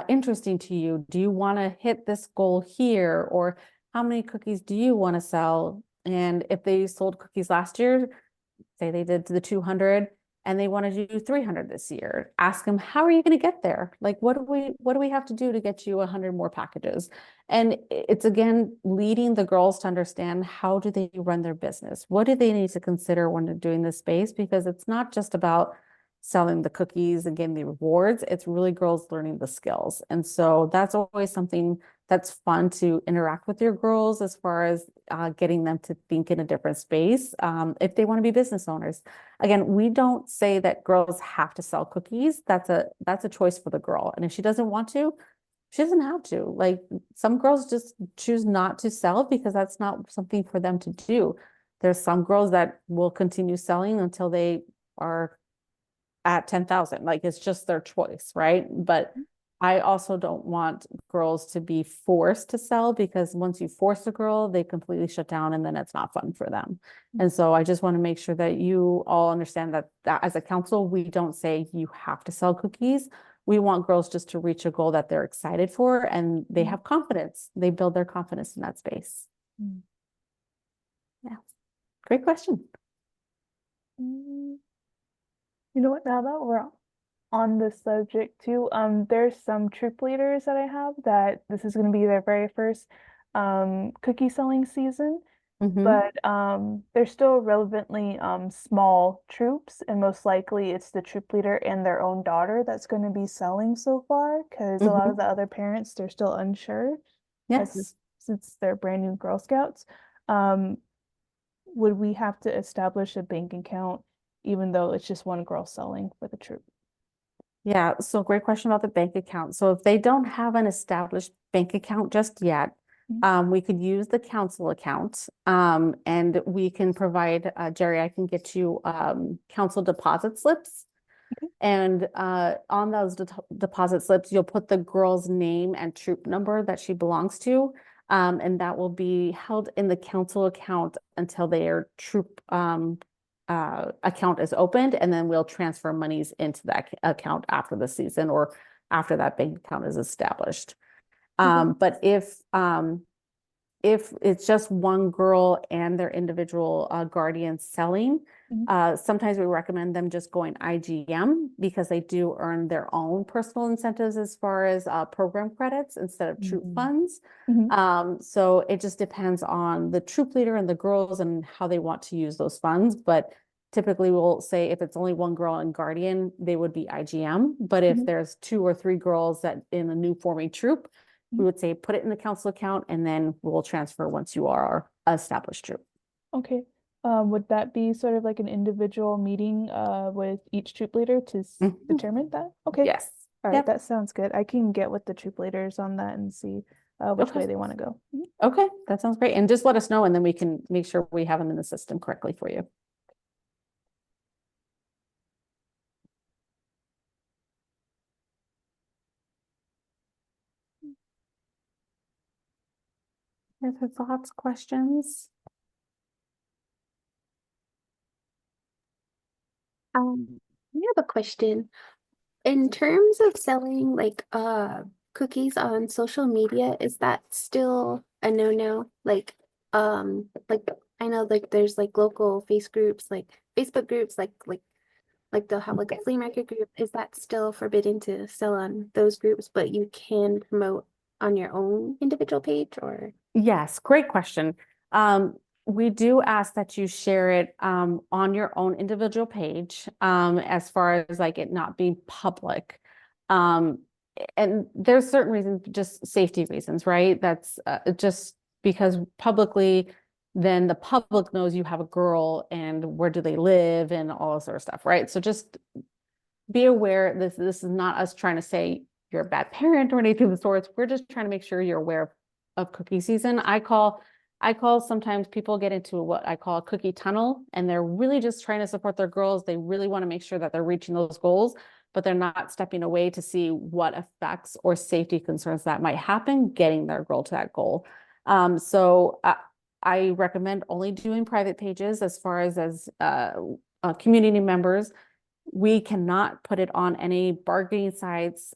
interesting to you? Do you want to hit this goal here? Or how many cookies do you want to sell? And if they sold cookies last year, say they did to the 200 and they want to do 300 this year, ask them, how are you going to get there? Like, what do we have to do to get you 100 more packages? And it's, again, leading the girls to understand, how do they run their business? What do they need to consider when they're doing this space? Because it's not just about selling the cookies and getting the rewards. It's really girls learning the skills. And so that's always something that's fun to interact with your girls, as far as getting them to think in a different space if they want to be business owners. Again, we don't say that girls have to sell cookies. That's a choice for the girl. And if she doesn't want to, she doesn't have to. Like, some girls just choose not to sell because that's not something for them to do. There's some girls that will continue selling until they are at 10,000. Like, it's just their choice, right? But I also don't want girls to be forced to sell, because once you force a girl, they completely shut down and then it's not fun for them. And so I just want to make sure that you all understand that as a council, we don't say you have to sell cookies. We want girls just to reach a goal that they're excited for and they have confidence. They build their confidence in that space. Yeah. Great question. You know what, now that we're on this subject too, there's some troop leaders that I have that this is going to be their very first cookie selling season, but they're still relevantly small troops, and most likely it's the troop leader and their own daughter that's going to be selling so far, because a lot of the other parents, they're still unsure Yes. since they're brand new Girl Scouts. Would we have to establish a bank account even though it's just one girl selling for the troop? Yeah, so great question about the bank account. So if they don't have an established bank account just yet, we could use the council account, and we can provide, Jerri, I can get you council deposit slips. And on those deposit slips, you'll put the girl's name and troop number that she belongs to, and that will be held in the council account until their troop account is opened, and then we'll transfer monies into that account after the season, or after that bank account is established. Okay. But if it's just one girl and their individual guardian selling, Mhm. sometimes we recommend them just going IGM because they do earn their own personal incentives as far as program credits instead of troop Mhm. funds. Mhm. So it just depends on the troop leader and the girls and how they want to use those funds. But typically we'll say if it's only one girl and guardian, they would be IGM. But if Mhm. there's 2 or 3 girls that in a new forming troop, we Mhm. would say put it in the council account and then we'll transfer once you are established troop. Okay. Would that be sort of like an individual meeting with each troop leader to Mhm. determine that? Okay. Yes. All right, Yep. that sounds good. I can get with the troop leaders on that and see which Okay. way they want to go. Mhm. Okay, that sounds great. And just let us know and then we can make sure we have them in the system correctly for you. Other thoughts, questions? I have a question. In terms of selling like cookies on social media, is that still a no-no? Like I know like there's like local face groups, like Facebook groups, like they'll have like a flea market group. Is that still forbidden to sell on those groups, but you can promote on your own individual page or? Yes, great question. We do ask that you share it on your own individual page as far as like it not being public. Um, and there's certain reasons, just safety reasons, right? That's just because publicly, then the public knows you have a girl and where do they live and all this sort of stuff, right? So just be aware this is not us trying to say you're a bad parent or anything of the sorts. We're just trying to make sure you're aware of cookie season. I call sometimes people get into what I call a cookie tunnel, and they're really just trying to support their girls. They really want to make sure that they're reaching those goals, but they're not stepping away to see what effects or safety concerns that might happen getting their girl to that goal. I recommend only doing private pages as far as community members. We cannot put it on any bargaining sites,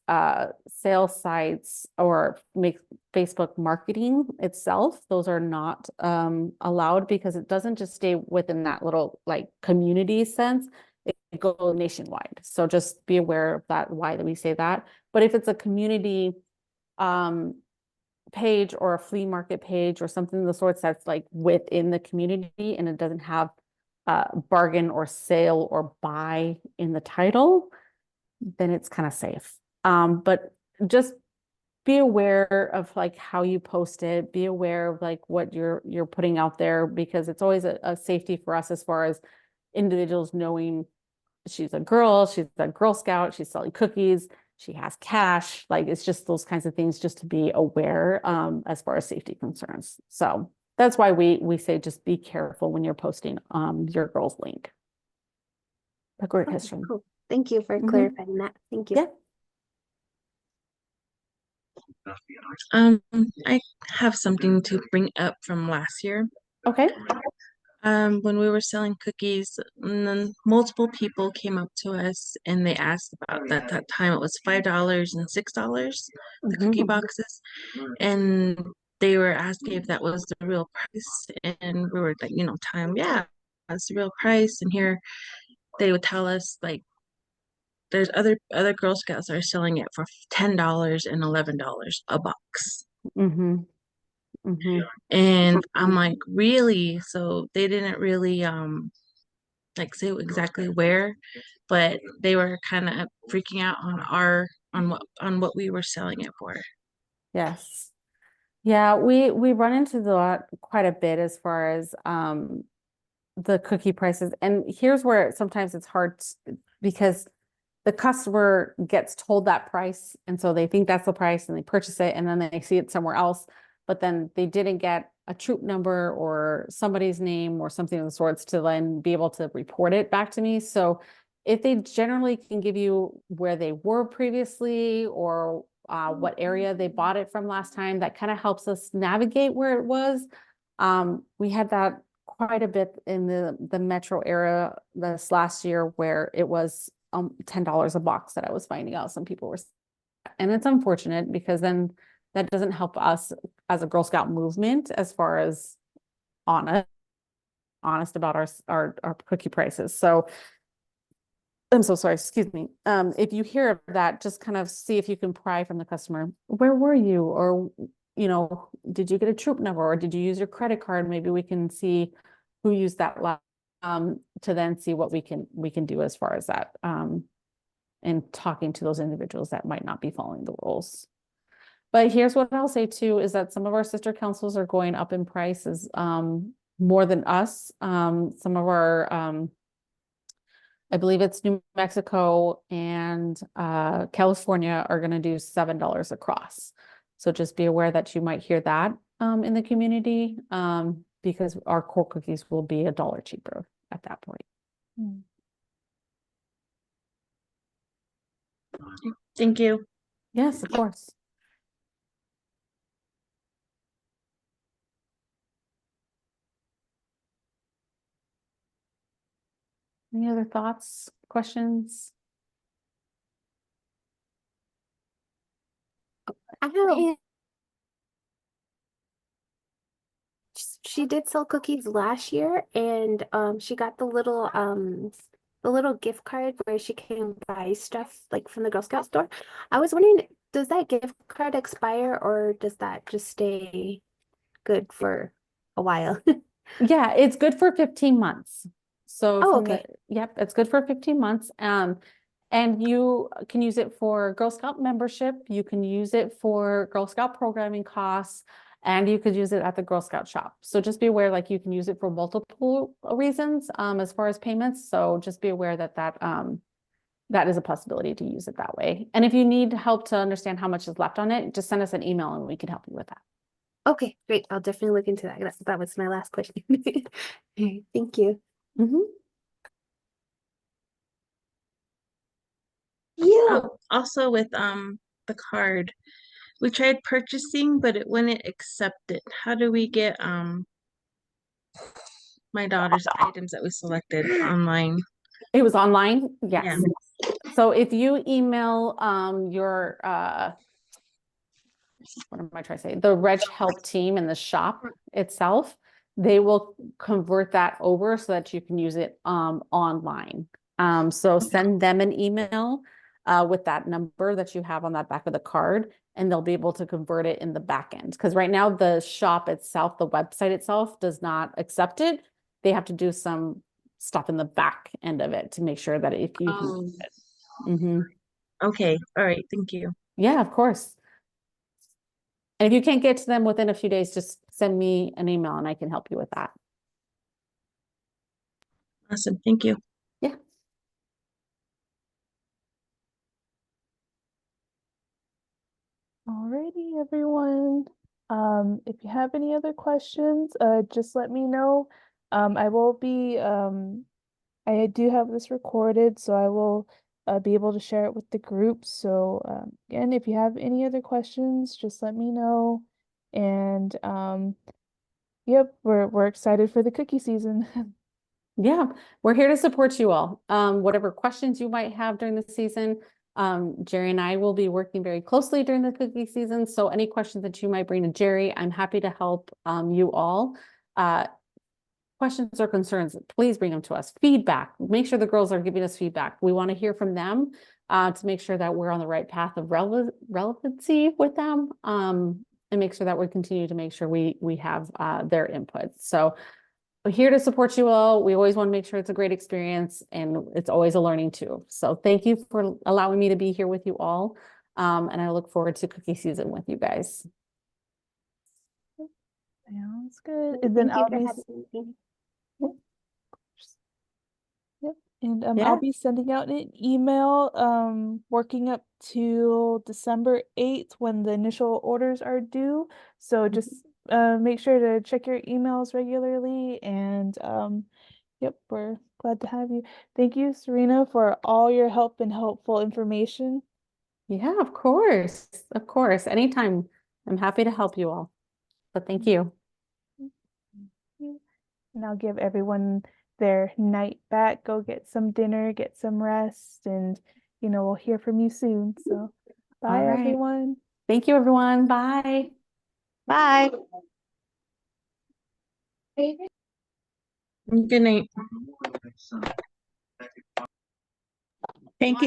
sales sites, or make Facebook marketing itself. Those are not allowed because it doesn't just stay within that little like community sense. It goes nationwide. So just be aware of that, why we say that. But if it's a community page or a flea market page or something of the sorts that's like within the community and it doesn't have bargain or sale or buy in the title, then it's kind of safe. But just be aware of like how you post it, be aware of like what you're putting out there, because it's always a safety for us as far as individuals knowing she's a girl, she's a Girl Scout, she's selling cookies, she has cash. Like it's just those kinds of things just to be aware as far as safety concerns. So that's why we say just be careful when you're posting your girl's link. A great Okay, question. cool. Thank you for Mhm. clarifying that. Thank you. Yeah. I have something to bring up from last year. Okay. When we were selling cookies, and then multiple people came up to us and they asked about that time it was $5 and $6, the cookie Mhm. boxes. And they were asking if that was the real price. And we were like, yeah, that's the real price. And here they would tell us like there's other Girl Scouts that are selling it for $10 and $11 a box. Mhm. Mhm. And I'm like, really? So they didn't really like say exactly where, but they were kind of freaking out on what we were selling it for. Yes. Yeah, we run into that quite a bit as far as the cookie prices. And here's where sometimes it's hard because the customer gets told that price, and so they think that's the price and they purchase it, and then they see it somewhere else, but then they didn't get a troop number or somebody's name or something of the sorts to then be able to report it back to me. So if they generally can give you where they were previously or what area they bought it from last time, that kind of helps us navigate where it was. We had that quite a bit in the metro area this last year where it was $10 a box that I was finding out some people were And it's unfortunate because then that doesn't help us as a Girl Scout movement as far as honest about our cookie prices. So I'm so sorry, excuse me. If you hear of that, just kind of see if you can pry from the customer. Where were you? Or, did you get a troop number or did you use your credit card? Maybe we can see who used that to then see what we can do as far as that. And talking to those individuals that might not be following the rules. But here's what I'll say too, is that some of our sister councils are going up in prices more than us. Some of our I believe it's New Mexico and California are going to do $7 across. So just be aware that you might hear that in the community because our core cookies will be $1 cheaper at that point. Thank you. Yes, of course. Any other thoughts, questions? I have. She did sell cookies last year, and she got the little gift card where she can buy stuff like from the Girl Scout store. I was wondering, does that gift card expire or does that just stay good for a while? Yeah, it's good for 15 months. So Oh, from okay. yep, it's good for 15 months. And you can use it for Girl Scout membership. You can use it for Girl Scout programming costs, and you could use it at the Girl Scout shop. So just be aware, like you can use it for multiple reasons as far as payments. So just be aware that that is a possibility to use it that way. And if you need help to understand how much is left on it, just send us an email and we can help you with that. Okay, great. I'll definitely look into that. That was my last question. Okay, thank you. Also with the card, we tried purchasing, but it wouldn't accept it. How do we get my daughter's items that we selected online? It was online? Yes. Yeah. So if you email your what am I trying to say? The Reg Help team in the shop itself, they will convert that over so that you can use it online. So send them an email with that number that you have on that back of the card, and they'll be able to convert it in the back end. Because right now the shop itself, the website itself does not accept it. They have to do some stuff in the back end of it to make sure that if you can use it. Okay. All right. Thank you. Yeah, of course. And if you can't get to them within a few days, just send me an email and I can help you with that. Awesome. Thank you. Yeah. Alrighty, everyone. If you have any other questions, just let me know. I will be, I do have this recorded, so I will be able to share it with the group. So again, if you have any other questions, just let me know. And yep, we're excited for the cookie season. Yeah, we're here to support you all. Whatever questions you might have during the season, Jerri and I will be working very closely during the cookie season. So any questions that you might bring to Jerri, I'm happy to help you all. Questions or concerns, please bring them to us. Feedback, make sure the girls are giving us feedback. We want to hear from them to make sure that we're on the right path of relevancy with them and make sure that we continue to make sure we have their input. So we're here to support you all. We always want to make sure it's a great experience and it's always a learning too. So thank you for allowing me to be here with you all. And I look forward to cookie season with you guys. Sounds good. And then I'll be and I'll be sending out an email working up to December 8th when the initial orders are due. So just make sure to check your emails regularly and yep, we're glad to have you. Thank you, Serena, for all your help and helpful information. Yeah, of course. Of course. Anytime. I'm happy to help you all. But thank you. And I'll give everyone their night back. Go get some dinner, get some rest, and we'll hear from you soon. So bye. Bye, right. everyone. Thank you, everyone. Bye. Bye. Good night. Thank you.